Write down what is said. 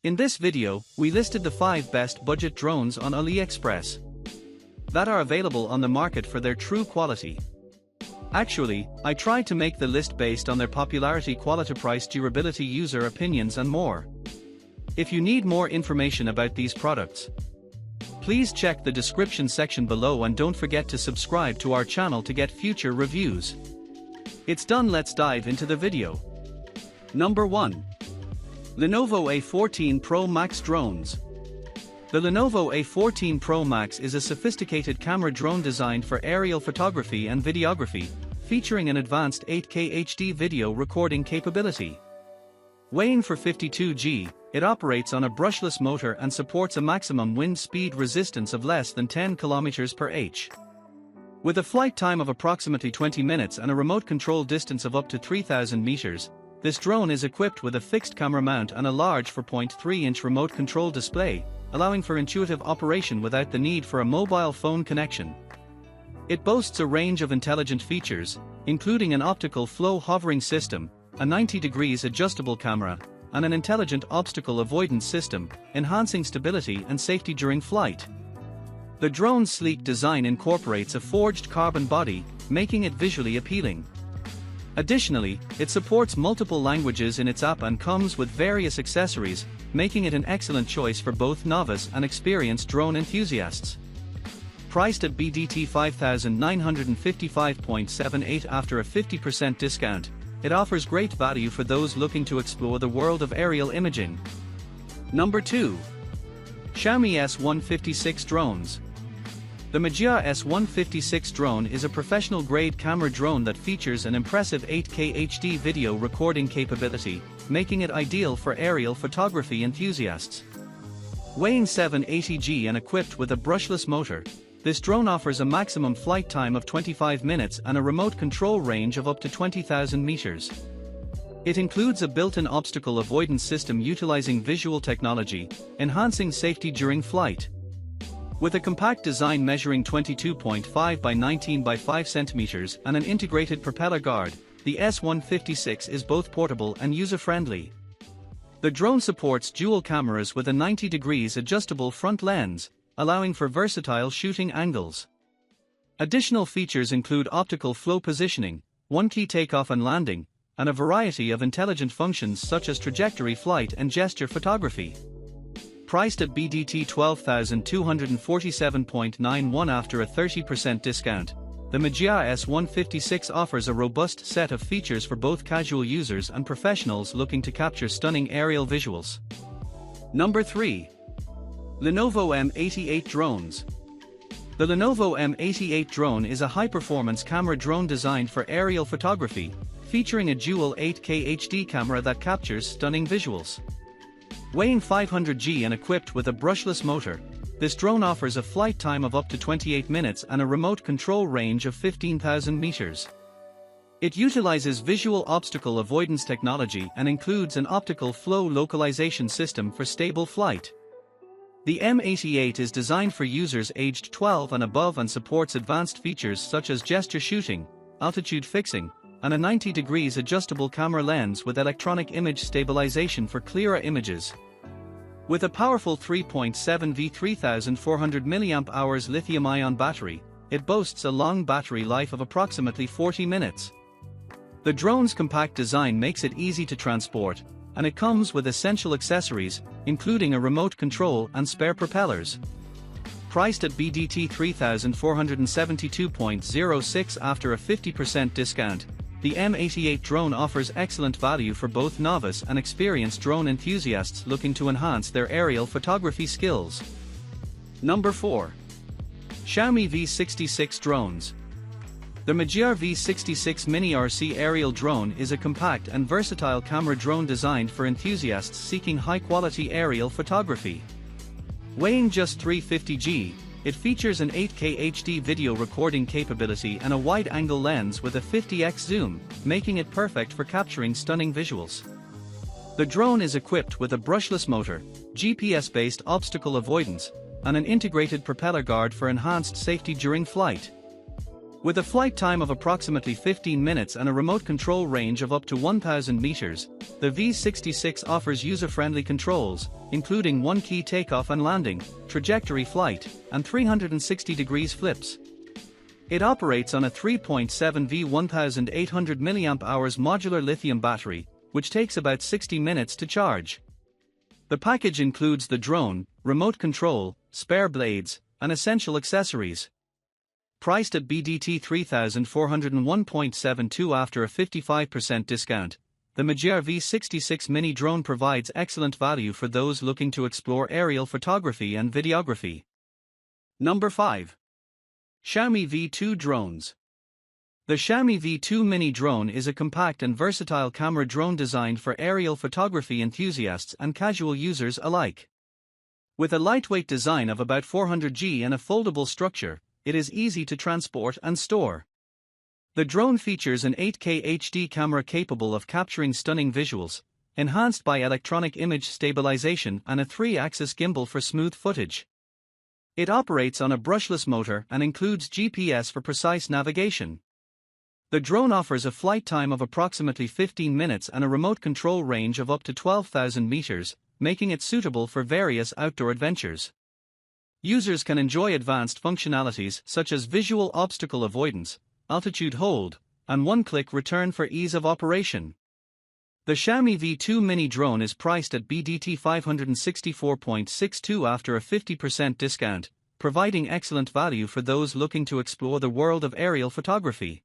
In this video, we listed the 5 best budget drones on AliExpress that are available on the market for their true quality. Actually, I tried to make the list based on their popularity, quality, price, durability, user opinions and more. If you need more information about these products, please check the description section below and don't forget to subscribe to our channel to get future reviews. It's done, let's dive into the video. Number 1. Lenovo A14 Pro Max Drones. The Lenovo A14 Pro Max is a sophisticated camera drone designed for aerial photography and videography, featuring an advanced 8K HD video recording capability. Weighing for 52 g, it operates on a brushless motor and supports a maximum wind speed resistance of less than 10 km/h. With a flight time of approximately 20 minutes and a remote control distance of up to 3,000 meters, this drone is equipped with a fixed camera mount and a large 4.3-inch remote control display, allowing for intuitive operation without the need for a mobile phone connection. It boasts a range of intelligent features, including an optical flow hovering system, a 90 degrees adjustable camera, and an intelligent obstacle avoidance system, enhancing stability and safety during flight. The drone's sleek design incorporates a forged carbon body, making it visually appealing. Additionally, it supports multiple languages in its app and comes with various accessories, making it an excellent choice for both novice and experienced drone enthusiasts. Priced at BDT 5,955.78 after a 50% discount, it offers great value for those looking to explore the world of aerial imaging. Number 2. Xiaomi S156 Drones. The Xiaomi S156 drone is a professional-grade camera drone that features an impressive 8K HD video recording capability, making it ideal for aerial photography enthusiasts. Weighing 780 g and equipped with a brushless motor, this drone offers a maximum flight time of 25 minutes and a remote control range of up to 20,000 meters. It includes a built-in obstacle avoidance system utilizing visual technology, enhancing safety during flight. With a compact design measuring 22.5 by 19 by 5 centimeters and an integrated propeller guard, the S156 is both portable and user-friendly. The drone supports dual cameras with a 90 degrees adjustable front lens, allowing for versatile shooting angles. Additional features include optical flow positioning, one-key takeoff and landing, and a variety of intelligent functions such as trajectory flight and gesture photography. Priced at BDT 12,247.91 after a 30% discount, the Xiaomi S156 offers a robust set of features for both casual users and professionals looking to capture stunning aerial visuals. Number 3. Lenovo M88 Drones. The Lenovo M88 drone is a high-performance camera drone designed for aerial photography, featuring a dual 8K HD camera that captures stunning visuals. Weighing 500 g and equipped with a brushless motor, this drone offers a flight time of up to 28 minutes and a remote control range of 15,000 meters. It utilizes visual obstacle avoidance technology and includes an optical flow localization system for stable flight. The M88 is designed for users aged 12 and above and supports advanced features such as gesture shooting, altitude fixing, and a 90 degrees adjustable camera lens with electronic image stabilization for clearer images. With a powerful 3.7V 3400 mAh lithium-ion battery, it boasts a long battery life of approximately 40 minutes. The drone's compact design makes it easy to transport, and it comes with essential accessories, including a remote control and spare propellers. Priced at BDT 3,472.06 after a 50% discount, the M88 drone offers excellent value for both novice and experienced drone enthusiasts looking to enhance their aerial photography skills. Number 4. Xiaomi V66 Drones. The Xiaomi V66 Mini RC aerial drone is a compact and versatile camera drone designed for enthusiasts seeking high-quality aerial photography. Weighing just 350 g, it features an 8K HD video recording capability and a wide-angle lens with a 50x zoom, making it perfect for capturing stunning visuals. The drone is equipped with a brushless motor, GPS-based obstacle avoidance, and an integrated propeller guard for enhanced safety during flight. With a flight time of approximately 15 minutes and a remote control range of up to 1,000 meters, the V66 offers user-friendly controls, including one-key takeoff and landing, trajectory flight, and 360 degrees flips. It operates on a 3.7V 1800 mAh modular lithium battery, which takes about 60 minutes to charge. The package includes the drone, remote control, spare blades, and essential accessories. Priced at BDT 3,401.72 after a 55% discount, the Xiaomi V66 mini drone provides excellent value for those looking to explore aerial photography and videography. Number 5. Xiaomi V2 drones. The Xiaomi V2 mini drone is a compact and versatile camera drone designed for aerial photography enthusiasts and casual users alike. With a lightweight design of about 400 g and a foldable structure, it is easy to transport and store. The drone features an 8K HD camera capable of capturing stunning visuals, enhanced by electronic image stabilization and a 3-axis gimbal for smooth footage. It operates on a brushless motor and includes GPS for precise navigation. The drone offers a flight time of approximately 15 minutes and a remote control range of up to 12,000 meters, making it suitable for various outdoor adventures. Users can enjoy advanced functionalities such as visual obstacle avoidance, altitude hold, and one-click return for ease of operation. The Xiaomi V2 mini drone is priced at BDT 564.62 after a 50% discount, providing excellent value for those looking to explore the world of aerial photography.